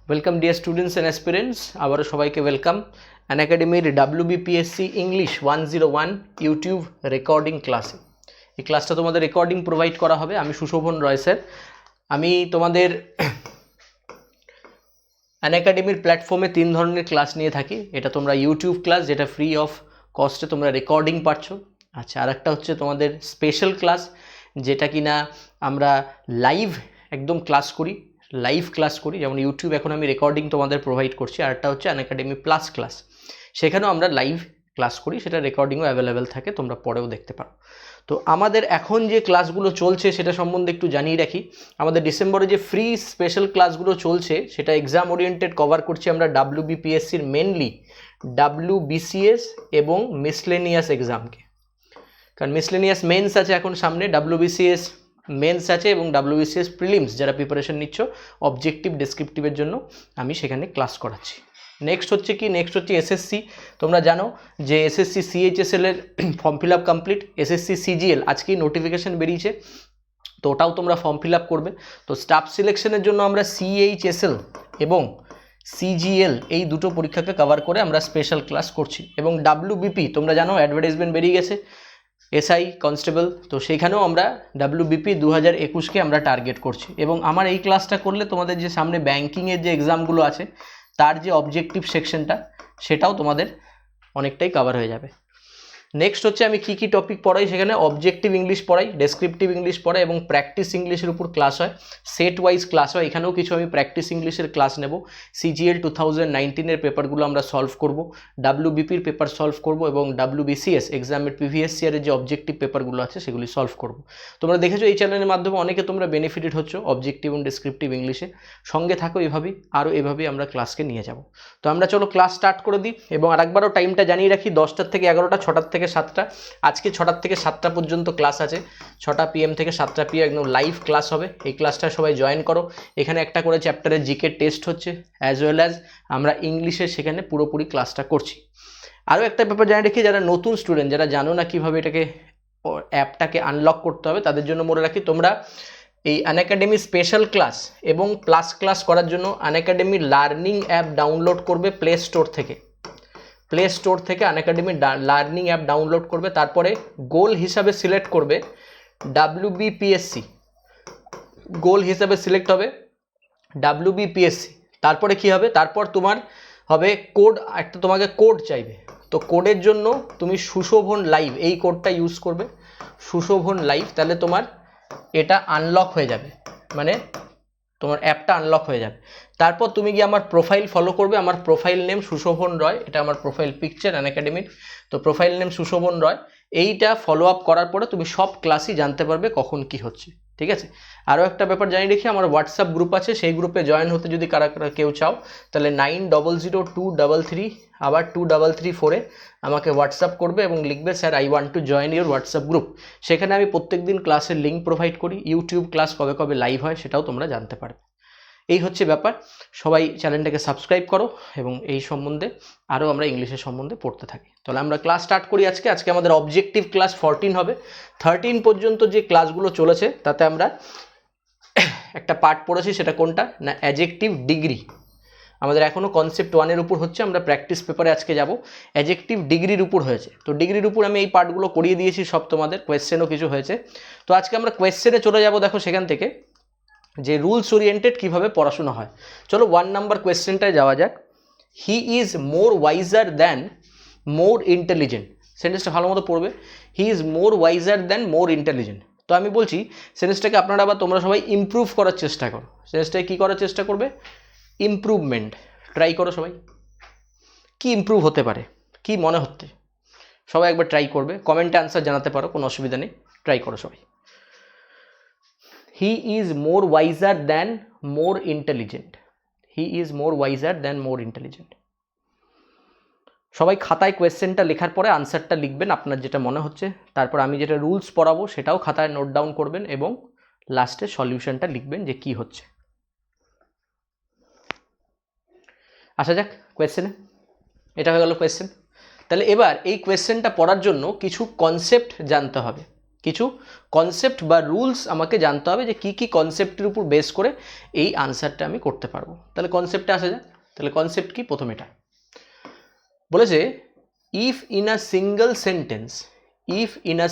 Welcome dear students and aspirants, আবারও সবাইকে welcome আনএকাডেমির WBPSC ইংলিশ 101 ইউটিউব রেকর্ডিং ক্লাসে। এই ক্লাসটা তোমাদের রেকর্ডিং প্রোভাইড করা হবে। আমি সুশোভন রয় স্যার। আমি তোমাদের আনএকাডেমির প্ল্যাটফর্মে 3 ধরনের ক্লাস নিয়ে থাকি। এটা তোমরা ইউটিউব ক্লাস, যেটা ফ্রি অফ কস্টে তোমরা রেকর্ডিং পাচ্ছ। আচ্ছা, আর একটা হচ্ছে তোমাদের স্পেশাল ক্লাস, যেটা কিনা আমরা লাইভ একদম ক্লাস করি, যেমন ইউটিউব এখন আমি রেকর্ডিং তোমাদের প্রোভাইড করছি। আর একটা হচ্ছে আনএকাডেমি প্লাস ক্লাস, সেখানেও আমরা লাইভ ক্লাস করি, সেটা রেকর্ডিংও অ্যাভেলেবেল থাকে, তোমরা পরেও দেখতে পারো। তো আমাদের এখন যে ক্লাসগুলো চলছে সেটা সম্বন্ধে একটু জানিয়ে রাখি। আমাদের ডিসেম্বরে যে ফ্রি স্পেশাল ক্লাসগুলো চলছে সেটা এক্সাম ওরিয়েন্টেড কভার করছি আমরা WBPSCর মেনলি WBCS এবং মিসলেনিয়াস এক্সামকে। কারণ মিসলেনিয়াস মেন্স আছে এখন সামনে, WBCS মেন্স আছে এবং WBCS প্রিলিমস যারা প্রিপারেশন নিচ্ছ অবজেক্টিভ ডেসক্রিপটিভের জন্য আমি সেখানে ক্লাস করাচ্ছি। নেক্সট হচ্ছে SSC। তোমরা জানো যে SSC CHSL এর form fill up complete. SSC CGL আজকেই নোটিফিকেশান বেরিয়েছে, তো ওটাও তোমরা ফর্ম ফিল আপ করবে। তো স্টাফ সিলেকশনের জন্য আমরা CHSL এবং CGL এই দুটো পরীক্ষাকে কভার করে আমরা স্পেশাল ক্লাস করছি। এবং WBP তোমরা জানো অ্যাডভার্টাইজমেন্ট বেরিয়ে গেছে, SI কনস্টেবল, তো সেইখানেও আমরা WBP 2021কে আমরা টার্গেট করছি। এবং আমার এই ক্লাসটা করলে তোমাদের যে সামনে ব্যাঙ্কিংয়ের যে এক্সামগুলো আছে তার যে অবজেক্টিভ সেকশনটা সেটাও তোমাদের অনেকটাই কভার হয়ে যাবে। নেক্সট হচ্ছে আমি কী কী টপিক পড়াই, সেখানে অবজেক্টিভ ইংলিশ পড়াই, ডেসক্রিপটিভ ইংলিশ পড়াই এবং প্র্যাকটিস ইংলিশের উপর ক্লাস হয়, সেট ওয়াইজ ক্লাস হয়। এখানেও কিছু আমি প্র্যাকটিস ইংলিশের ক্লাস নেব। CGL 2019-এর পেপারগুলো আমরা সলভ করব, WBPর পেপার সলভ করব এবং WBCS এক্সামের প্রিভিয়াস ইয়ারের যে অবজেক্টিভ পেপারগুলো আছে সেগুলি সলভ করব। তোমরা দেখেছো এই চ্যানেলের মাধ্যমে অনেকে তোমরা বেনিফিটেড হচ্ছ অবজেক্টিভ এবং ডেসক্রিপটিভ ইংলিশে। সঙ্গে থাকো এভাবেই, আরও এভাবেই আমরা ক্লাসকে নিয়ে যাব। তো আমরা চলো ক্লাস স্টার্ট করে দিই। এবং আরেকবারও টাইমটা জানিয়ে রাখি, 10টা থেকে 11টা, 6টা থেকে 7টা। আজকে 6টা থেকে 7টা পর্যন্ত ক্লাস আছে। 6টা PM থেকে 7টা PM একদম লাইভ ক্লাস হবে। এই ক্লাসটা সবাই জয়েন করো। এখানে একটা করে চ্যাপ্টারের জিকে টেস্ট হচ্ছে, অ্যাজ ওয়েল অ্যাজ আমরা ইংলিশে সেখানে পুরোপুরি ক্লাসটা করছি। আরও একটা ব্যাপার জানিয়ে রাখি, যারা নতুন স্টুডেন্ট, যারা জানো না কীভাবে এটাকে অ্যাপটাকে আনলক করতে হবে, তাদের জন্য মনে রাখি তোমরা এই আনএকাডেমি স্পেশাল ক্লাস এবং প্লাস ক্লাস করার জন্য আনএকাডেমি লার্নিং অ্যাপ ডাউনলোড করবে প্লে স্টোর থেকে আনএকাডেমি লার্নিং অ্যাপ ডাউনলোড করবে। তারপরে গোল হিসাবে সিলেক্ট করবে WBPSC, গোল হিসাবে সিলেক্ট হবে WBPSC। তারপরে কি হবে, তারপর তোমার হবে কোড, একটা তোমাকে কোড চাইবে। তো কোডের জন্য তুমি সুশোভন লাইভ এই কোডটা ইউজ করবে, সুশোভন লাইভ। তাহলে তোমার এটা আনলক হয়ে যাবে, মানে তোমার অ্যাপটা আনলক হয়ে যাবে। তারপর তুমি গিয়ে আমার প্রোফাইল ফলো করবে। আমার প্রোফাইল নেম সুশোভন রয়, এটা আমার প্রোফাইল পিকচার আনএকাডেমির। তো প্রোফাইল নেম সুশোভন রয়, এইটা ফলো আপ করার পরে তুমি সব ক্লাসই জানতে পারবে কখন কি হচ্ছে, ঠিক আছে। আরও একটা ব্যাপার জানিয়ে রেখে, আমার হোয়াটসঅ্যাপ গ্রুপ আছে, সেই গ্রুপে জয়েন হতে যদি কারা কেউ চাও তাহলে 900233 আবার 2334-এ আমাকে হোয়াটসঅ্যাপ করবে এবং লিখবে sir I want to join your WhatsApp group. সেখানে আমি প্রত্যেকদিন ক্লাসের লিঙ্ক প্রোভাইড করি, ইউটিউব ক্লাস কবে কবে লাইভ হয় সেটাও তোমরা জানতে পারবে। এই হচ্ছে ব্যাপার। সবাই চ্যানেলটাকে সাবস্ক্রাইব করো এবং এই সম্বন্ধে আরও আমরা ইংলিশের সম্বন্ধে পড়তে থাকি। তাহলে আমরা ক্লাস স্টার্ট করি। আজকে আমাদের অবজেক্টিভ ক্লাস 14 হবে। 13 পর্যন্ত যে ক্লাসগুলো চলেছে তাতে আমরা একটা পার্ট পড়েছি, সেটা কোনটা না, অ্যাডজেক্টিভ ডিগ্রি। আমাদের এখনও কনসেপ্ট 1-এর উপর হচ্ছে, আমরা প্র্যাকটিস পেপারে আজকে যাব। অ্যাডজেক্টিভ ডিগ্রির উপর হয়েছে, তো ডিগ্রির উপর আমি এই পার্টগুলো করিয়ে দিয়েছি সব, তোমাদের কোয়েশ্চেনও কিছু হয়েছে। তো আজকে আমরা কোয়েশ্চেনে চলে যাব। দেখো সেখান থেকে যে রুলস ওরিয়েন্টেড কীভাবে পড়াশোনা হয়। চলো 1 নাম্বার কোয়েশ্চেনটায় যাওয়া যাক। হি is more wiser than more intelligent. সেন্টেন্সটা ভালো মতো পড়বে, হি is more wiser than more intelligent. তো আমি বলছি সেন্টেন্সটাকে আপনারা বা তোমরা সবাই ইমপ্রুভ করার চেষ্টা করো। সেন্টেন্সটাকে কী করার চেষ্টা করবে, ইমপ্রুভমেন্ট ট্রাই করো সবাই। কি ইমপ্রুভ হতে পারে, কি মনে হচ্ছে, সবাই একবার ট্রাই করবে, কমেন্টে আনসার জানাতে পারো, কোনো অসুবিধা নেই, ট্রাই করো সবাই। He is more wiser than more intelligent. He is more wiser than more intelligent. সবাই খাতায় কোয়েশ্চেনটা লেখার পরে আনসারটা লিখবেন আপনার যেটা মনে হচ্ছে। তারপর আমি যেটা রুলস পড়াবো সেটাও খাতায় নোট ডাউন করবেন এবং লাস্টে সলিউশনটা লিখবেন যে কি হচ্ছে। আসা যাক কোয়েশ্চেনে। এটা হয়ে গেল কোয়েশ্চেন। তাহলে এবার এই কোয়েশ্চেনটা পড়ার জন্য কিছু কনসেপ্ট জানতে হবে, কিছু কনসেপ্ট বা রুলস আমাকে জানতে হবে যে কি কনসেপ্টের উপর বেস করে এই আনসারটা আমি করতে পারবো। তাহলে কনসেপ্টে আসা যায়। তাহলে কনসেপ্ট কি? প্রথম এটা বলেছে if in a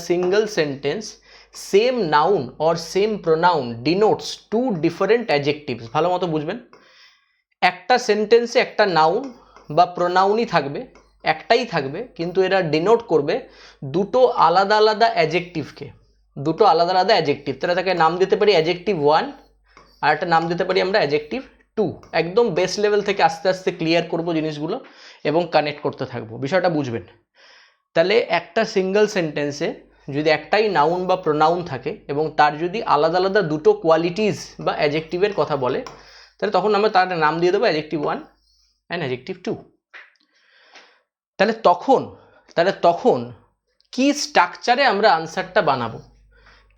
single sentence same noun or same pronoun denotes two different adjectives. ভালো মতো বুঝবেন, একটা সেন্টেন্সে একটা নাউন বা প্রোনাউনই থাকবে, একটাই থাকবে, কিন্তু এরা ডিনোট করবে দুটো আলাদা আলাদা অ্যাডজেক্টিভকে, দুটো আলাদা আলাদা অ্যাডজেক্টিভ। তাহলে তাকে নাম দিতে পারি অ্যাডজেক্টিভ 1 আর একটা নাম দিতে পারি আমরা অ্যাডজেক্টিভ 2। একদম বেস লেভেল থেকে আস্তে আস্তে ক্লিয়ার করব জিনিসগুলো এবং কানেক্ট করতে থাকবো, বিষয়টা বুঝবেন। তাহলে একটা সিঙ্গেল সেন্টেন্সে যদি একটাই নাউন বা প্রোনাউন থাকে এবং তার যদি আলাদা আলাদা দুটো কোয়ালিটিস বা অ্যাডজেক্টিভের কথা বলে, তাহলে তখন আমরা তার নাম দিয়ে দেবো অ্যাডজেক্টিভ 1 অ্যান্ড অ্যাডজেক্টিভ 2। তাহলে তখন কি স্ট্রাকচারে আমরা আনসারটা বানাবো,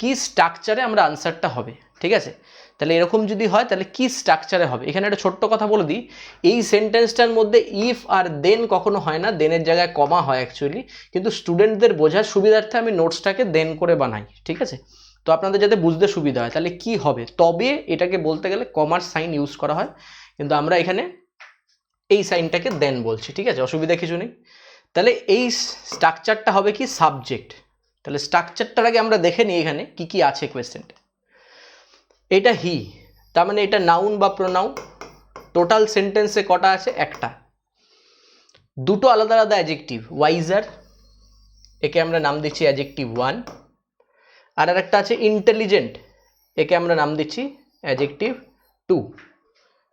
কি স্ট্রাকচারে আমরা আনসারটা হবে, ঠিক আছে? তাহলে এরকম যদি হয় তাহলে কি স্ট্রাকচারে হবে। এখানে একটা ছোট্ট কথা বলে দিই, এই সেন্টেন্সটার মধ্যে ইফ আর দেন কখনো হয় না, দেনের জায়গায় কমা হয় অ্যাকচুয়ালি, কিন্তু স্টুডেন্টদের বোঝার সুবিধার্থে আমি নোটসটাকে দেন করে বানাই, ঠিক আছে? তো আপনাদের যাতে বুঝতে সুবিধা হয় তাহলে কি হবে, তবে এটাকে বলতে গেলে কমার সাইন ইউজ করা হয়, কিন্তু আমরা এখানে এই সাইনটাকে দেন বলছি, ঠিক আছে? অসুবিধা কিছু নেই। তাহলে এই স্ট্রাকচারটা হবে কি? সাবজেক্ট। তাহলে স্ট্রাকচারটার আগে আমরা দেখে নিই এখানে কি কি আছে কোয়েশ্চেনটা। এটা হি, তার মানে এটা নাউন বা প্রোনাউন। টোটাল সেন্টেন্সে কটা আছে? একটা। দুটো আলাদা আলাদা অ্যাডজেক্টিভ, ওয়াইজার, একে আমরা নাম দিচ্ছি অ্যাডজেক্টিভ 1, আর একটা আছে ইন্টেলিজেন্ট, একে আমরা নাম দিচ্ছি অ্যাডজেক্টিভ 2।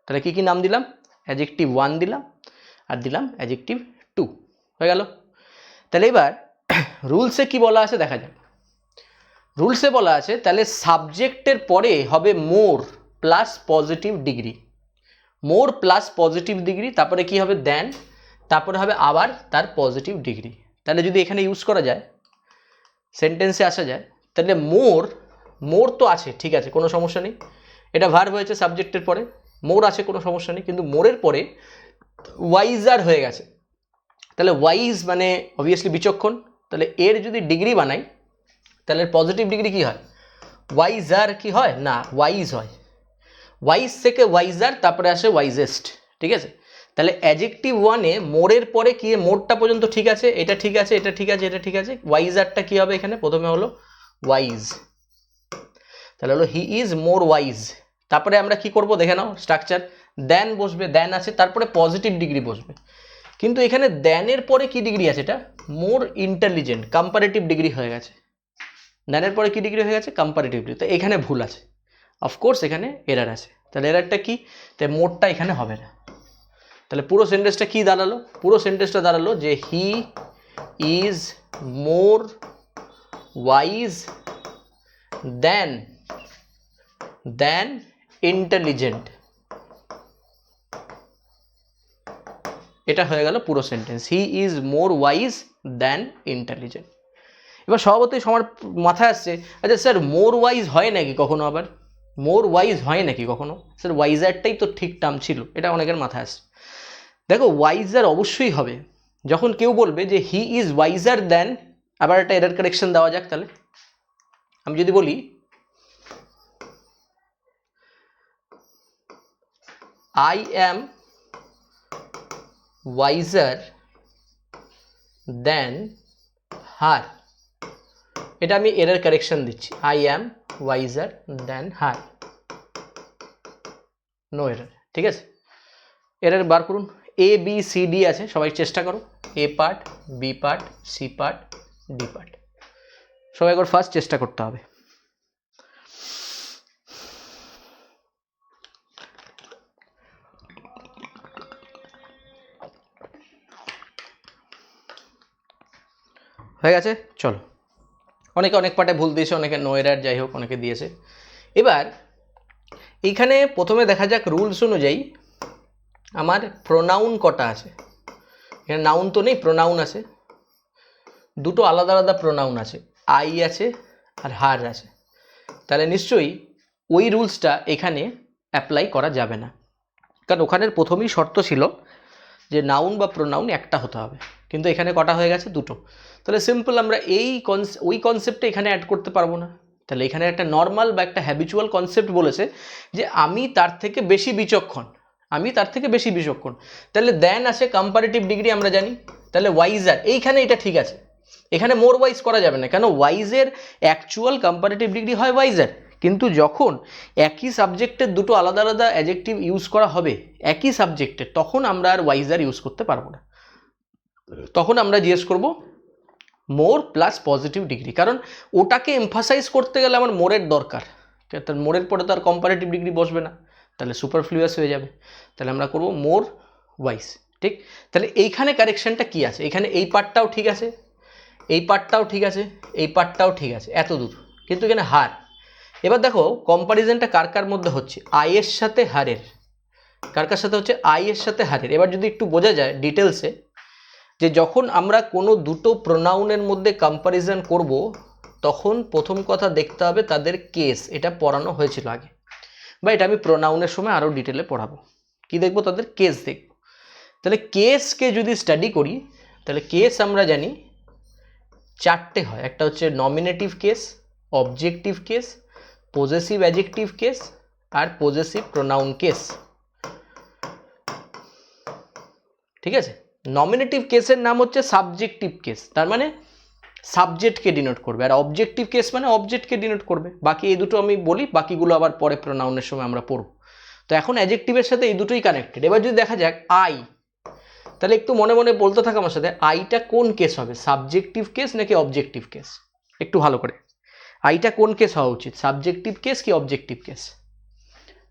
তাহলে কি কি নাম দিলাম? অ্যাডজেক্টিভ 1 দিলাম আর দিলাম অ্যাডজেক্টিভ 2, হয়ে গেল। তাহলে এবার রুলসে কি বলা আছে দেখা যাক। রুলসে বলা আছে তাহলে সাবজেক্টের পরে হবে মোর প্লাস পজিটিভ ডিগ্রি, মোর প্লাস পজিটিভ ডিগ্রি, তারপরে কি হবে? দেন, তারপরে হবে আবার তার পজিটিভ ডিগ্রি। তাহলে যদি এখানে ইউজ করা যায়, সেন্টেন্সে আসা যায়, তাহলে মোর তো আছে, ঠিক আছে, কোনো সমস্যা নেই। এটা ভার্ব হয়েছে সাবজেক্টের পরে, মোর আছে, কোনো সমস্যা নেই, কিন্তু মোরের পরে ওয়াইজার হয়ে গেছে। তাহলে ওয়াইজ মানে অবভিয়াসলি বিচক্ষণ, তাহলে এর যদি ডিগ্রি বানাই তাহলে পজিটিভ ডিগ্রি কি হয়? ওয়াইজার কি হয় না, ওয়াইজ হয়। ওয়াইজ থেকে ওয়াইজার, তারপরে আসে ওয়াইজেস্ট, ঠিক আছে? তাহলে অ্যাডজেক্টিভ 1-এ মোরের পরে কি? মোরটা পর্যন্ত ঠিক আছে, এটা ঠিক আছে, এটা ঠিক আছে, এটা ঠিক আছে। ওয়াইজারটা কি হবে এখানে? প্রথমে হলো ওয়াইজ, তাহলে হলো হি ইজ মোর ওয়াইজ। তারপরে আমরা কি করব দেখে নাও স্ট্রাকচার। দেন বসবে, দেন আছে, তারপরে পজিটিভ ডিগ্রি বসবে। কিন্তু এখানে দেনের পরে কি ডিগ্রি আছে? এটা মোর ইন্টেলিজেন্ট, কম্পারেটিভ ডিগ্রি হয়ে গেছে। দেনের পরে কি ডিগ্রি হয়ে গেছে? Comparative degree. তো এখানে ভুল আছে, অফকোর্স এখানে এরার আছে। তাহলে এরারটা কি? তাই মোরটা এখানে হবে না। তাহলে পুরো সেন্টেন্সটা কি দাঁড়ালো? পুরো সেন্টেন্সটা দাঁড়ালো যে he is more wise than intelligent. এটা হয়ে গেল পুরো sentence, he is more wise than intelligent. এবার স্বভাবতই সবার মাথায় আসছে, আচ্ছা স্যার মোর ওয়াইজ হয় নাকি কখনো? আবার মোর ওয়াইজ হয় নাকি কখনো? স্যার ওয়াইজারটাই তো ঠিক টার্ম ছিল, এটা অনেকের মাথায় আসছে। দেখো ওয়াইজার অবশ্যই হবে যখন কেউ বলবে যে হি ইজ ওয়াইজার দেন। আবার একটা এরর কারেকশন দেওয়া যাক। তাহলে আমি যদি বলি I am wiser than her, এটা আমি এরর কারেকশন দিচ্ছি, I am wiser than her, no error, ঠিক আছে? এরর বার করুন। এ বি সি ডি আছে, সবাই চেষ্টা করো, A part, B part, C part, D part, সবাই একবার ফার্স্ট চেষ্টা করতে হবে। হয়ে গেছে? চলো, অনেকে অনেক পার্টে ভুল দিয়েছে, অনেকে নো এরর, যাই হোক অনেকে দিয়েছে। এবার এইখানে প্রথমে দেখা যাক রুলস অনুযায়ী আমার প্রোনাউন কটা আছে। এখানে নাউন তো নেই, প্রোনাউন আছে, দুটো আলাদা আলাদা প্রোনাউন আছে, আই আছে আর হার আছে। তাহলে নিশ্চয়ই ওই রুলসটা এখানে অ্যাপ্লাই করা যাবে না, কারণ ওখানের প্রথমেই শর্ত ছিল যে নাউন বা প্রোনাউন একটা হতে হবে, কিন্তু এখানে কটা হয়ে গেছে? দুটো। তাহলে সিম্পল আমরা ওই কনসেপ্টে এখানে অ্যাড করতে পারবো না। তাহলে এখানে একটা নর্মাল বা একটা হ্যাবিচুয়াল কনসেপ্ট বলেছে যে আমি তার থেকে বেশি বিচক্ষণ, তাহলে দেন আছে কম্পারেটিভ ডিগ্রি আমরা জানি, তাহলে ওয়াইজার, এইখানে এটা ঠিক আছে, এখানে মোর ওয়াইজ করা যাবে না, কেন ওয়াইজের অ্যাকচুয়াল কম্পারেটিভ ডিগ্রি হয় ওয়াইজার, কিন্তু যখন একই সাবজেক্টের দুটো আলাদা আলাদা অ্যাডজেক্টিভ ইউজ করা হবে একই সাবজেক্টের, তখন আমরা আর ওয়াইজার ইউজ করতে পারবো না, তখন আমরা জিজ্ঞেস করব মোর প্লাস পজিটিভ ডিগ্রি, কারণ ওটাকে এমফাসাইজ করতে গেলে আমার মোরের দরকার, তার মোরের পরে তো আর কম্পারেটিভ ডিগ্রি বসবে না, তাহলে সুপারফ্লুয়াস হয়ে যাবে, তাহলে আমরা করব মোর ওয়াইজ। ঠিক, তাহলে এইখানে কারেকশনটা কি আছে? এখানে এই পার্টটাও ঠিক আছে, এই পার্টটাও ঠিক আছে, এই পার্টটাও ঠিক আছে, এত দূর, কিন্তু এখানে হার। এবার দেখো কম্পারিজনটা কার কার মধ্যে হচ্ছে, আয়ের সাথে হারের, কার কার সাথে হচ্ছে? আয়ের সাথে হারের। এবার যদি একটু বোঝা যায় ডিটেলসে, যে যখন আমরা কোনো দুটো প্রোনাউনের মধ্যে কম্পারিজন করব, তখন প্রথম কথা দেখতে হবে তাদের কেস, এটা পড়ানো হয়েছিল আগে, বা এটা আমি প্রোনাউনের সময় আরও ডিটেলে পড়াবো। কি দেখবো? তাদের কেস দেখব। তাহলে কেসকে যদি স্টাডি করি, তাহলে কেস আমরা জানি চারটে হয়, একটা হচ্ছে nominative case, objective case, possessive adjective case, আর পজেসিভ প্রোনাউন কেস। ঠিক আছে, নমিনেটিভ কেসের নাম হচ্ছে সাবজেক্টিভ কেস, তার মানে সাবজেক্টকে ডিনোট করবে, আর অবজেক্টিভ কেস মানে অবজেক্টকে ডিনোট করবে। বাকি এই দুটো আমি বলি, বাকিগুলো আবার পরে প্রোনাউনের সময় আমরা পড়ব। তো এখন অ্যাডজেক্টিভের সাথে এই দুটোই কানেক্টেড। এবার যদি দেখা যাক আই, তাহলে একটু মনে মনে বলতে থাকা আমার সাথে, আইটা কোন কেস হবে, সাবজেক্টিভ কেস নাকি অবজেক্টিভ কেস? একটু ভালো করে, আইটা কোন কেস হওয়া উচিত, সাবজেক্টিভ কেস কি অবজেক্টিভ কেস?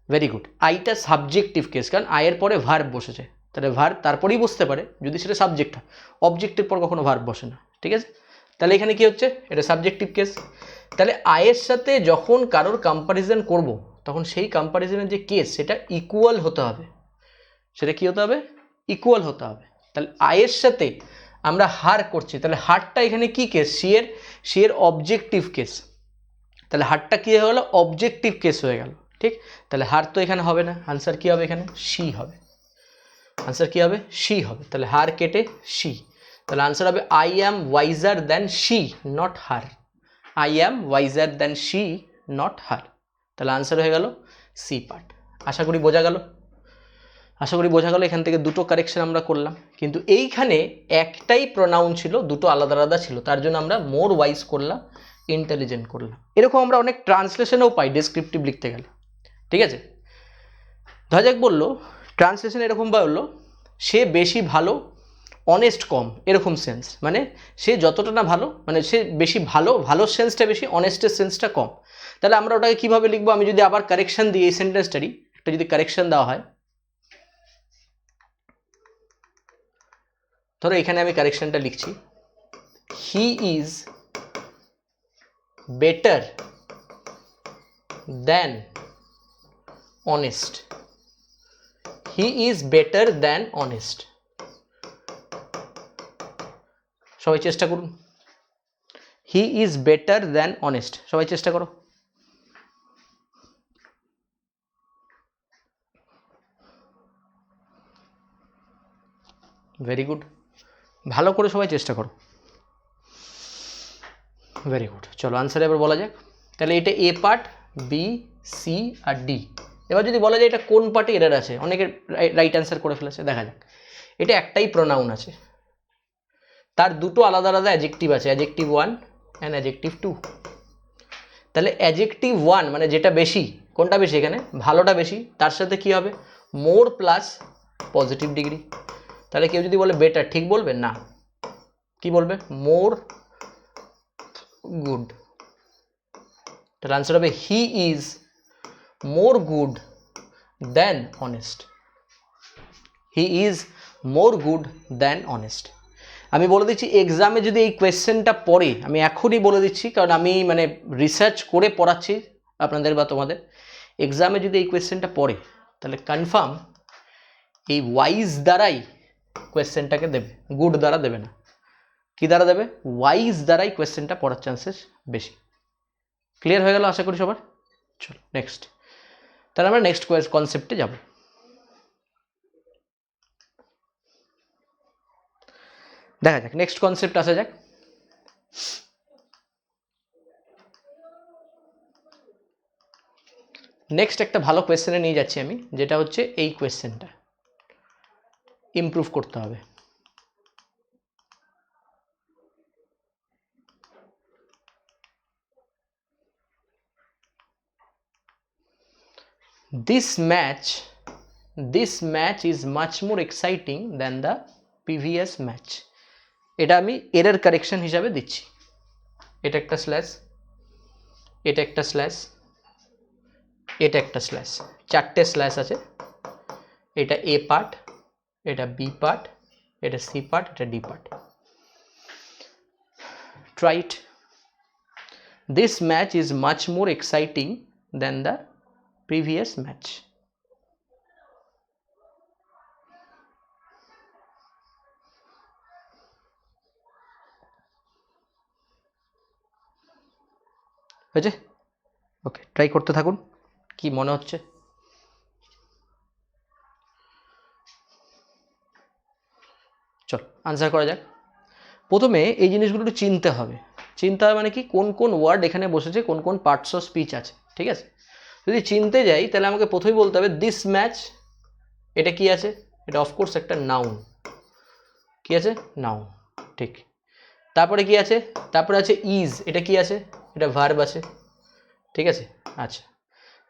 ভেরি গুড, আইটা সাবজেক্টিভ কেস, কারণ আয়ের পরে ভার্ব বসেছে, তাহলে ভার্ব তারপরেই বসতে পারে যদি সেটা সাবজেক্ট হয়, অবজেক্টের পর কখনো ভার্ব বসে না। ঠিক আছে, তাহলে এখানে কি হচ্ছে, এটা সাবজেক্টিভ কেস। তাহলে আয়ের সাথে যখন কারোর কম্পারিজন করব, তখন সেই কম্পারিজনের যে কেস সেটা ইকুয়াল হতে হবে, সেটা কি হতে হবে? ইকুয়াল হতে হবে। তাহলে আয়ের সাথে আমরা হার করছি, তাহলে হারটা এখানে কি কেস, সি এর অবজেক্টিভ কেস, তাহলে হারটা কি হয়ে গেল, অবজেক্টিভ কেস হয়ে গেল। ঠিক, তাহলে হার তো এখানে হবে না, আনসার কি হবে, এখানে সি হবে, আনসার কি হবে, সি হবে। তাহলে হার কেটে সি, তাহলে আনসার হবে I am wiser than she, not her, I am wiser than she, not her. তাহলে আনসার হয়ে গেল সি পার্ট। আশা করি বোঝা গেল, আশা করি বোঝা গেল। এখান থেকে দুটো কারেকশন আমরা করলাম, কিন্তু এইখানে একটাই প্রোনাউন ছিল, দুটো আলাদা আলাদা ছিল, তার জন্য আমরা মোর ওয়াইজ করলাম, ইন্টেলিজেন্ট করলাম। এরকম আমরা অনেক ট্রান্সলেশনেও পাই ডেসক্রিপটিভ লিখতে গেলে। ঠিক আছে, ধরা যাক বললো ট্রান্সলেশন এরকম বললো, সে বেশি ভালো, অনেস্ট কম, এরকম সেন্স, মানে সে যতটা না ভালো, মানে সে বেশি ভালো, ভালোর সেন্সটা বেশি, অনেস্টের সেন্সটা কম। তাহলে আমরা ওটাকে কীভাবে লিখবো? আমি যদি আবার কারেকশন দিই এই সেন্টেন্সটারই একটা যদি কারেকশন দেওয়া হয়, ধরো এখানে আমি কারেকশনটা লিখছি, he is better than honest, he is better than honest. সবাই চেষ্টা করুন, he is better than honest, সবাই চেষ্টা করো। ভেরি গুড, ভালো করে সবাই চেষ্টা করো, ভেরি গুড। চলো আনসারে এবার বলা যাক। তাহলে এটা এ পার্ট, বি, সি আর ডি। এবার যদি বলা যায় এটা কোন পার্টে এরর আছে, অনেকে রাইট অ্যান্সার করে ফেলেছে, দেখা যাক। এটা একটাই প্রোনাউন আছে, তার দুটো আলাদা আলাদা অ্যাডজেক্টিভ আছে, অ্যাডজেক্টিভ 1 অ্যান্ড অ্যাডজেক্টিভ 2। তাহলে অ্যাডজেক্টিভ 1 মানে যেটা বেশি, কোনটা বেশি এখানে, ভালোটা বেশি, তার সাথে কি হবে, মোর প্লাস পজিটিভ ডিগ্রি। তাহলে কেউ যদি বলে বেটার, ঠিক বলবে না, কি বলবে, মোর গুড। তাহলে আনসার হবে he is more good than honest, he is more good than honest. আমি বলে দিচ্ছি এক্সামে যদি এই কোয়েশ্চেনটা পড়ে, আমি এখনই বলে দিচ্ছি, কারণ আমি মানে রিসার্চ করে পড়াচ্ছি আপনাদের বা তোমাদের, এক্সামে যদি এই কোয়েশ্চেনটা পড়ে, তাহলে কনফার্ম এই ওয়াইজ দ্বারাই কোয়েশ্চেনটাকে দেবে, গুড দ্বারা দেবে না। কি দ্বারা দেবে, ওয়াইজ দ্বারাই কোয়েশ্চেনটা পড়ার চান্সেস বেশি। ক্লিয়ার হয়ে গেল আশা করি সবার। চলো নেক্সট, তাহলে আমরা নেক্সট কনসেপ্টে যাব। দেখা যাক নেক্সট কনসেপ্ট আসা যাক। নেক্সট একটা ভালো কোয়েশ্চেনে নিয়ে যাচ্ছি আমি, যেটা হচ্ছে এই কোয়েশ্চেনটা ইমপ্রুভ করতে হবে। This match is much more exciting than the previous match. এটা আমি এরর কারেকশন হিসাবে দিচ্ছি। এটা একটা স্ল্যাশ, এটা একটা স্ল্যাশ, এটা একটা স্ল্যাশ, চারটে স্ল্যাশ আছে। এটা এ পার্ট, এটা বি পার্ট, এটা সি পার্ট, এটা D part. Try it. This match is much more exciting than the previous match. হয়েছে? ওকে, ট্রাই করতে থাকুন। কি মনে হচ্ছে? চল আনসার করা যাক। প্রথমে এই জিনিসগুলো একটু চিনতে হবে। চিনতে হবে মানে কি, কোন কোন ওয়ার্ড এখানে বসেছে, কোন কোন পার্টস অফ স্পিচ আছে, ঠিক আছে? যদি চিনতে যাই তাহলে আমাকে প্রথমেই বলতে হবে দিস ম্যাচ, এটা কি আছে? এটা অফকোর্স একটা নাউন। কি আছে? নাউন, ঠিক। তারপরে কি আছে? তারপরে আছে ইজ, এটা কি আছে? এটা ভার্ব আছে, ঠিক আছে? আচ্ছা,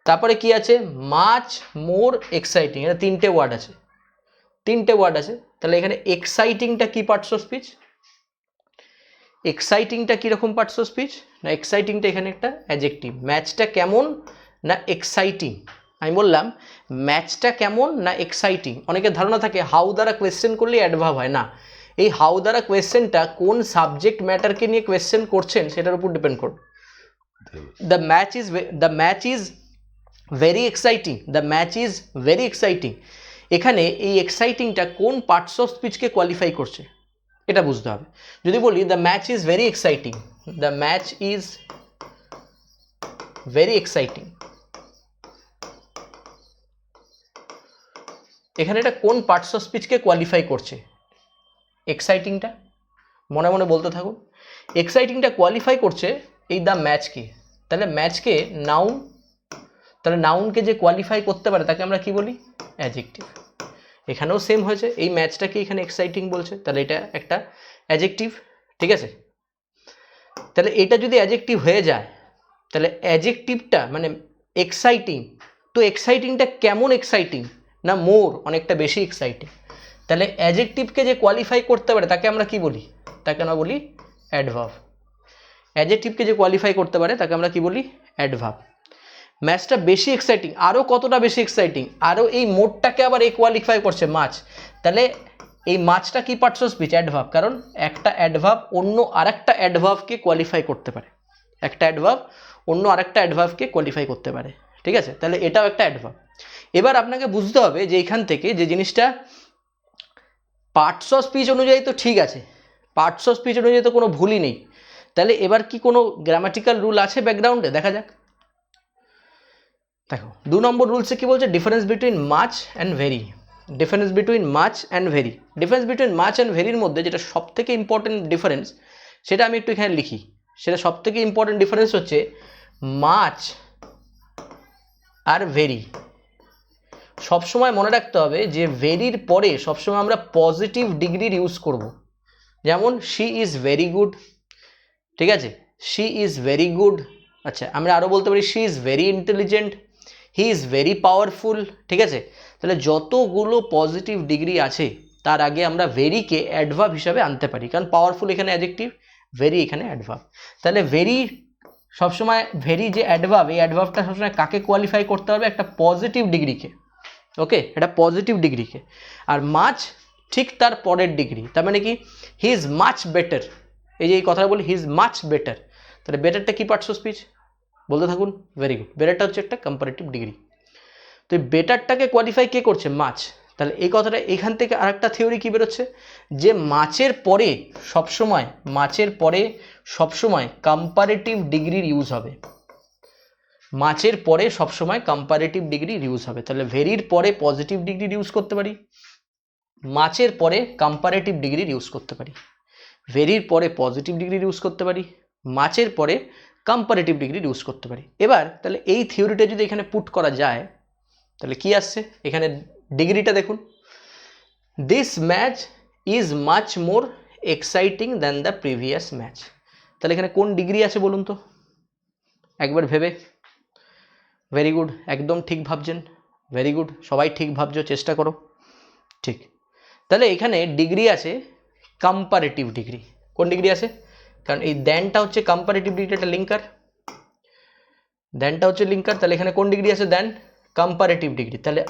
তারপরে কি আছে? মাচ মোর এক্সাইটিং, এটা তিনটে ওয়ার্ড আছে, তিনটে ওয়ার্ড আছে। তাহলে এখানে এক্সাইটিংটা কি পার্টস অফ স্পিচ? এক্সাইটিংটা কীরকম পার্টস অফ স্পিচ? না এক্সাইটিংটা এখানে একটা অ্যাডজেক্টিভ। ম্যাচটা কেমন? না এক্সাইটিং। আমি বললাম ম্যাচটা কেমন না এক্সাইটিং। অনেকের ধারণা থাকে হাউ দ্বারা কোয়েশ্চেন করলে অ্যাডভার্ব হয় না। এই হাউ দ্বারা কোয়েশ্চেনটা কোন সাবজেক্ট ম্যাটারকে নিয়ে কোয়েশ্চেন করছেন সেটার উপর ডিপেন্ড করবে। The match is very exciting, the match is very exciting. এখানে এই এক্সাইটিংটা কোন পার্টস অফ স্পিচকে কোয়ালিফাই করছে এটা বুঝতে হবে। যদি বলি the match is very exciting, the match is very exciting, এখানে এটা কোন পার্টস অফ স্পিচকে কোয়ালিফাই করছে? এক্সাইটিংটা। মনে মনে বলতে থাকুন। এক্সাইটিংটা কোয়ালিফাই করছে এই দ্য ম্যাচকে। তাহলে ম্যাচকে নাউন, তাহলে নাউনকে যে কোয়ালিফাই করতে পারে তাকে আমরা কি বলি? অ্যাডজেক্টিভ। এখানেও সেম হয়েছে, এই ম্যাচটাকে এখানে এক্সাইটিং বলছে, তাহলে এটা একটা অ্যাডজেক্টিভ, ঠিক আছে? তাহলে এটা যদি অ্যাডজেক্টিভ হয়ে যায় তাহলে অ্যাডজেক্টিভটা মানে এক্সাইটিং, তো এক্সাইটিংটা কেমন এক্সাইটিং? না মোর, অনেকটা বেশি এক্সাইটিং। তাহলে অ্যাডজেক্টিভকে যে কোয়ালিফাই করতে পারে তাকে আমরা কি বলি? তাকে আমরা বলি অ্যাডভার্ব। অ্যাডজেক্টিভকে যে কোয়ালিফাই করতে পারে তাকে আমরা কি বলি? অ্যাডভার্ব। ম্যাচটা বেশি এক্সাইটিং, আরও কতটা বেশি এক্সাইটিং? আরও এই মোডটাকে আবার এই কোয়ালিফাই করছে মাছ। তাহলে এই মাছটা কি পার্টস অফ স্পিচ? অ্যাডভার্ব। কারণ একটা অ্যাডভার্ব অন্য আরেকটা অ্যাডভার্বকে কোয়ালিফাই করতে পারে, একটা অ্যাডভার্ব অন্য আরেকটা অ্যাডভার্বকে কোয়ালিফাই করতে পারে, ঠিক আছে? তাহলে এটাও একটা অ্যাডভার্ব। এবার আপনাকে বুঝতে হবে যে এখান থেকে যে জিনিসটা পার্টস অফ স্পিচ অনুযায়ী তো ঠিক আছে, পার্টস অফ স্পিচ অনুযায়ী তো কোনো ভুলই নেই। তাহলে এবার কি কোনো গ্রামাটিক্যাল রুল আছে ব্যাকগ্রাউন্ডে? দেখা যাক। দেখো 2 নম্বর রুলসে কি বলছে? Difference between much and very. Difference between much and very. Difference between much and ভেরির মধ্যে যেটা সবথেকে ইম্পর্টেন্ট ডিফারেন্স সেটা আমি একটু এখানে লিখি। সেটা সবথেকে ইম্পর্টেন্ট ডিফারেন্স হচ্ছে মাচ আর ভেরি। সবসময় মনে রাখতে হবে যে ভেরির পরে সবসময় আমরা পজিটিভ ডিগ্রির ইউজ করব। যেমন শি ইজ ভেরি গুড, ঠিক আছে? She is very good. আচ্ছা, আমরা আরও বলতে পারি she is very intelligent, he is very powerful, ঠিক আছে? তাহলে যতগুলো পজিটিভ ডিগ্রি আছে তার আগে আমরা ভেরিকে অ্যাডভার্ব হিসাবে আনতে পারি, কারণ পাওয়ারফুল এখানে অ্যাডজেক্টিভ, ভেরি এখানে অ্যাডভার্ব। তাহলে ভেরি সবসময়, ভেরি যে অ্যাডভার্ব, এই অ্যাডভার্বটা সবসময় কাকে কোয়ালিফাই করতে হবে? একটা পজিটিভ ডিগ্রিকে, ওকে? এটা পজিটিভ ডিগ্রিকে। আর মাচ ঠিক তার পরের ডিগ্রি। তার মানে কি? He is much better. এই যে এই কথাটা বলি হি ইজ মাচ বেটার, তাহলে বেটারটা কি পার্টস অফ স্পিচ? বলতে থাকুন। Very good. বেটারটা হচ্ছে একটা কম্পারেটিভ ডিগ্রি। তো এই বেটারটাকে কোয়ালিফাই কে করছে? মাচ। তাহলে এই কথাটা এখান থেকে আরেকটা থিওরি কি বেরোচ্ছে? যে মাচের পরে সবসময়, মাচের পরে সবসময় কম্পারেটিভ ডিগ্রির ইউজ হবে। মাচের পরে সবসময় কম্পারেটিভ ডিগ্রির ইউজ হবে। তাহলে ভেরির পরে পজিটিভ ডিগ্রির ইউজ করতে পারি, মাচের পরে কম্পারেটিভ ডিগ্রির ইউজ করতে পারি। ভেরির পরে পজিটিভ ডিগ্রির ইউজ করতে পারি, মাচের পরে কম্পারেটিভ ডিগ্রির ইউজ করতে পারি। এবার তাহলে এই থিওরিটা যদি এখানে পুট করা যায় তাহলে কি আসছে, এখানে ডিগ্রিটা দেখুন, this match is much more exciting than the previous match. তাহলে এখানে কোন ডিগ্রি আছে বলুন তো একবার ভেবে। ভেরি গুড, একদম ঠিক ভাবছেন, ভেরি গুড, সবাই ঠিক ভাবছো, চেষ্টা করো। ঠিক, তাহলে এখানে ডিগ্রি আছে কম্পারেটিভ ডিগ্রি। কোন ডিগ্রি আছে? কারণ এই দ্যানটা হচ্ছে কম্পারেটিভ ডিগ্রি, একটা লিঙ্কার, দ্যানটা হচ্ছে লিঙ্কার, তাহলে এখানে কোন ডিগ্রি আছে? Than comparative degree. তাহলে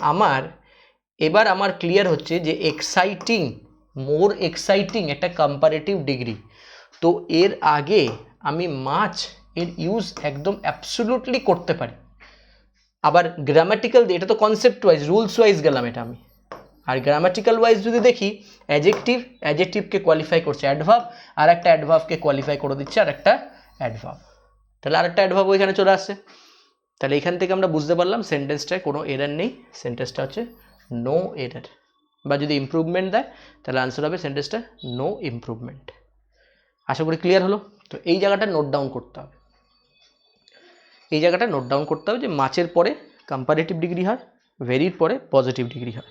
এবার আমার ক্লিয়ার হচ্ছে যে এক্সাইটিং, মোর এক্সাইটিং একটা কম্পারেটিভ ডিগ্রি। তো এর আগে আমি মাচ এর ইউজ একদম অ্যাবসোলুটলি করতে পারি। আবার গ্রামাটিক্যাল দিয়ে, এটা তো কনসেপ্ট ওয়াইজ রুলস ওয়াইজ গেলাম এটা আমি, আর গ্রামাটিক্যাল ওয়াইজ যদি দেখি অ্যাডজেক্টিভকে কোয়ালিফাই করছে অ্যাডভার্ব, আর একটা অ্যাডভার্বকে কোয়ালিফাই করে দিচ্ছে আর একটা অ্যাডভার্ব, তাহলে আরেকটা অ্যাডভার্ব ওইখানে চলে আসছে। তাহলে এখান থেকে আমরা বুঝতে পারলাম সেন্টেন্সটায় কোনো এরার নেই, সেন্টেন্সটা হচ্ছে নো এরার। বা যদি ইমপ্রুভমেন্ট দেয় তাহলে আনসার হবে সেন্টেন্সটা নো ইমপ্রুভমেন্ট। আশা করি ক্লিয়ার হলো। তো এই জায়গাটা নোট ডাউন করতে হবে, এই জায়গাটা নোট ডাউন করতে হবে যে মাচের পরে কম্পারেটিভ ডিগ্রি হয়, ভেরির পরে পজিটিভ ডিগ্রি হয়।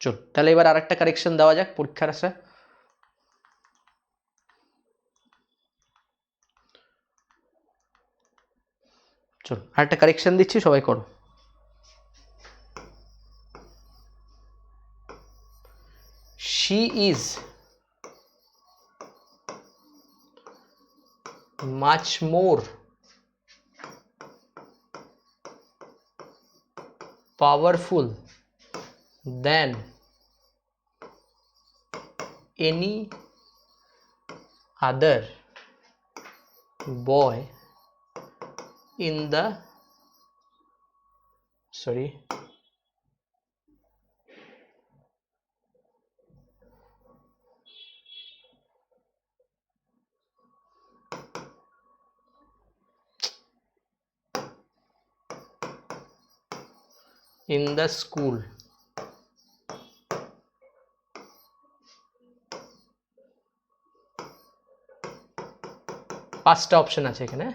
চল তাহলে এবার আরেকটা কারেকশন দেওয়া যাক পরীক্ষার আসা। চল আরেকটা কারেকশন দিচ্ছি, সবাই করো। She is much more powerful than any other boy in the school. পাঁচটা অপশন আছে এখানে,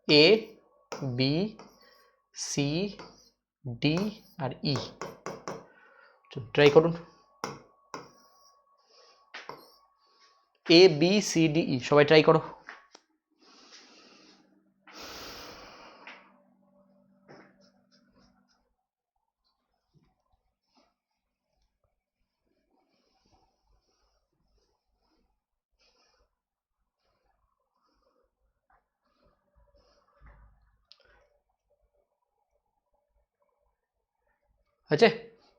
এ বি সি ডি আর ই। ট্রাই করুন, A B C D E, সবাই ট্রাই করো। আছে,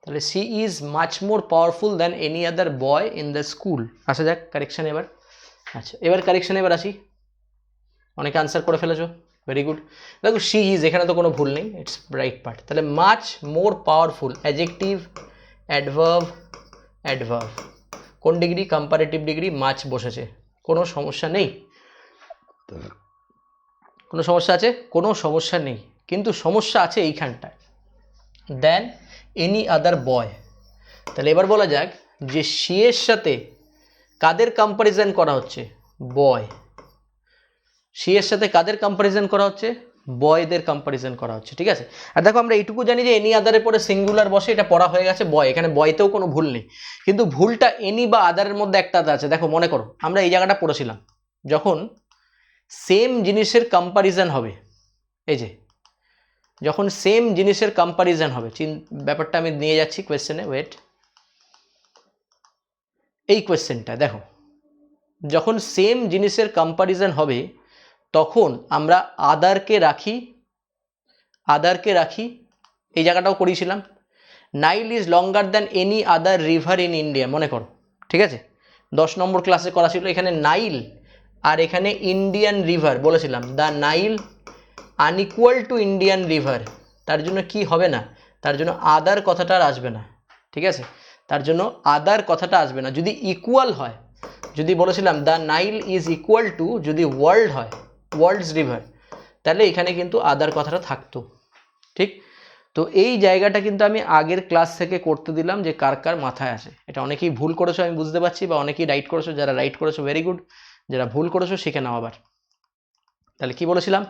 তাহলে C is much more powerful than any other boy in the school. আসা যাক কারেকশন এবার। আচ্ছা এবার কারেকশন এবার আসি, অনেকে আনসার করে ফেলেছো, ভেরি গুড। দেখো সি ইজ, এখানে তো কোনো ভুল নেই, ইটস রাইট পার্ট। তাহলে much more powerful, adjective, adverb, adverb, কোন ডিগ্রি? কম্পারেটিভ ডিগ্রি, মাচ বসেছে, কোনো সমস্যা নেই। কোনো সমস্যা আছে? কোনো সমস্যা নেই, কিন্তু সমস্যা আছে এইখানটায়, দেন এনি আদার বয়। তাহলে এবার বলা যাক যে সি এর সাথে কাদের কম্পারিজন করা হচ্ছে? বয়। সি এর সাথে কাদের কম্পারিজন করা হচ্ছে? বয়দের কম্পারিজন করা হচ্ছে, ঠিক আছে। আর দেখো আমরা এইটুকু জানি যে এনি আদারের পরে সিঙ্গুলার বসে, এটা পড়া হয়ে গেছে বয়, এখানে বয়তেও কোনো ভুল নেই, কিন্তু ভুলটা এনি বা আদারের মধ্যে একটা আছে। দেখো মনে করো আমরা এই জায়গাটা পড়েছিলাম, যখন সেম জিনিসের কম্পারিজন হবে, এই যে যখন সেম জিনিসের কম্পারিজন হবে, ব্যাপারটা আমি নিয়ে যাচ্ছি কোয়েশ্চেনে, ওয়েট। এই কোয়েশ্চেনটা দেখো, যখন সেম জিনিসের কম্পারিজন হবে তখন আমরা আদারকে রাখি, এই জায়গাটাও করিয়েছিলাম, Nile is longer than any other river in India, মনে করো, ঠিক আছে, 10 নম্বর ক্লাসে করা ছিল। এখানে নাইল আর এখানে ইন্ডিয়ান রিভার বলেছিলাম, the Nile unequal to Indian river, তার জন্য কি হবে না, তার জন্য আদার কথাটা আর আসবে না, ঠিক আছে, তার জন্য আদার কথাটা আসবে না। যদি ইকুয়াল হয়, যদি বলেছিলাম the Nile is equal to, যদি ওয়ার্ল্ড হয়, ওয়ার্ল্ডস রিভার, তাহলে এখানে কিন্তু আদার কথাটা থাকতো, ঠিক। তো এই জায়গাটা কিন্তু আমি আগের ক্লাস থেকে করতে দিলাম যে কার কার মাথায় আসে। এটা অনেকেই ভুল করেছো আমি বুঝতে পারছি, বা অনেকেই রাইট করেছো, যারা রাইট করেছো ভেরি গুড, যারা ভুল করেছো শিখে নাও আবার। তাহলে কি বলেছিলাম,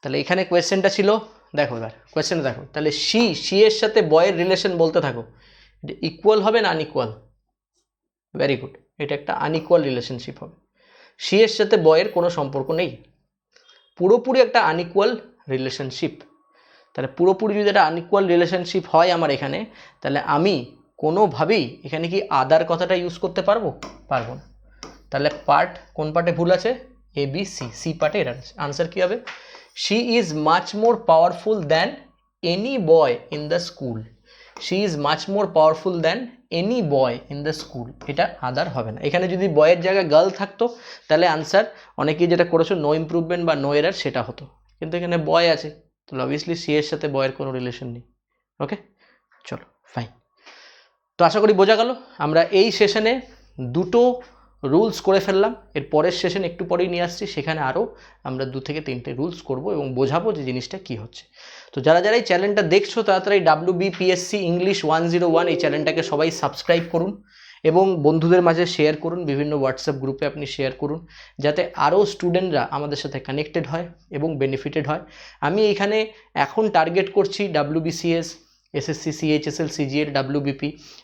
তাহলে এখানে কোয়েশ্চেনটা ছিল, দেখো এবার কোয়েশ্চেনটা দেখো, তাহলে সি এর সাথে বয়ের রিলেশন বলতে থাকো, এটা ইকুয়াল হবে না আনইকুয়াল? ভেরি গুড, এটা একটা আনইকুয়াল রিলেশনশিপ হবে। সি এর সাথে বয়ের কোনো সম্পর্ক নেই, পুরোপুরি একটা আনইকুয়াল রিলেশনশিপ। তাহলে পুরোপুরি যদি একটা আনইকুয়াল রিলেশনশিপ হয় আমার এখানে, তাহলে আমি কোনোভাবেই এখানে কি আদার কথাটা ইউজ করতে পারবো? পারবো না। তাহলে পার্ট, কোন পার্টে ভুল আছে? এ বি সি, সি পার্টে এর আনসার কি হবে? She is much more powerful than any boy in the school. She is much more powerful than any boy in the school, এটা আদার হবে না। এখানে যদি বয়ের জায়গায় গার্ল থাকতো তাহলে আনসার অনেকেই যেটা করেছো নো ইমপ্রুভমেন্ট বা নো এরার সেটা হতো, কিন্তু এখানে বয় আছে, তাহলে অবভিয়াসলি সি এর সাথে বয়ের কোনো রিলেশন নেই। ওকে, চলো ফাইন। তো আশা করি বোঝা গেল। আমরা এই সেশনে দুটো রুলস করে ফেললাম, এর পরের সেশন একটু পরেই নিয়ে আসছি, সেখানে আরও আমরা 2 থেকে 3টে রুলস করব এবং বোঝাবো যে জিনিসটা কি হচ্ছে। তো যারা যারা এই চ্যানেলটা দেখছো তাড়াতাড়ি WBPSC ইংলিশ 101 এই চ্যানেলটাকে সবাই সাবস্ক্রাইব করুন এবং বন্ধুদের মাঝে শেয়ার করুন, বিভিন্ন হোয়াটসঅ্যাপ গ্রুপে আপনি শেয়ার করুন, যাতে আরও স্টুডেন্টরা আমাদের সাথে কানেক্টেড হয় এবং বেনিফিটেড হয়। আমি এখানে এখন টার্গেট করছি WBCS, SSC, CHSL, CGL, WBP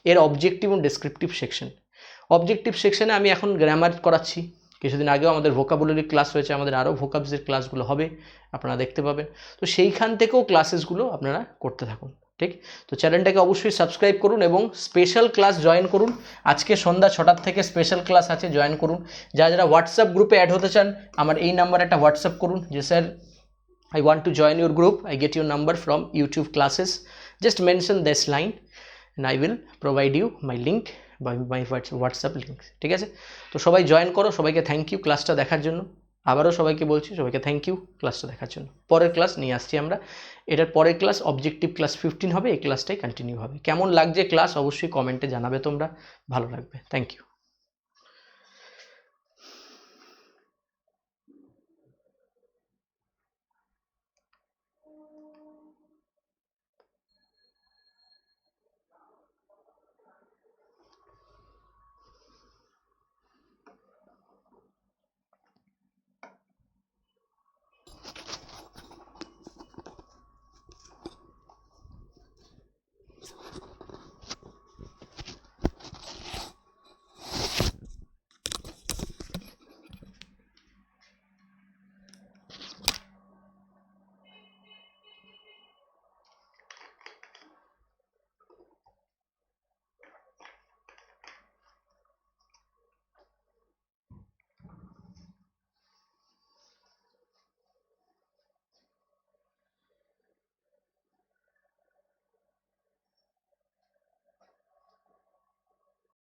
এর অবজেক্টিভ এবং ডেসক্রিপটিভ সেকশন। অবজেক্টিভ সেকশনে আমি এখন গ্রামার করাচ্ছি, কিছুদিন আগেও আমাদের ভোকাবুলারি ক্লাস হয়েছে, আমাদের আরও ভোকাবসের ক্লাসগুলো হবে, আপনারা দেখতে পাবেন। তো সেইখান থেকেও ক্লাসেসগুলো আপনারা করতে থাকুন, ঠিক? তো চ্যানেলটাকে অবশ্যই সাবস্ক্রাইব করুন এবং স্পেশাল ক্লাস জয়েন করুন। আজকে সন্ধ্যা 6টার থেকে স্পেশাল ক্লাস আছে, জয়েন করুন। যারা যারা হোয়াটসঅ্যাপ গ্রুপে অ্যাড হতে চান আমার এই নাম্বারে একটা হোয়াটসঅ্যাপ করুন যে sir I want to join your group, I get your number from YouTube classes, just mention this line and I will provide you my link by my WhatsApp link, ঠিক আছে? তো সবাই জয়েন করো, সবাইকে thank you ক্লাসটা দেখার জন্য। আবারও সবাইকে বলছি, সবাইকে থ্যাংক ইউ ক্লাসটা দেখার জন্য। পরের ক্লাস নিয়ে আসছি আমরা, এটার পরের ক্লাস অবজেক্টিভ ক্লাস 15 হবে, এই ক্লাসটাই কন্টিনিউ হবে। কেমন লাগছে ক্লাস অবশ্যই কমেন্টে জানাবে তোমরা, ভালো লাগবে। Thank you.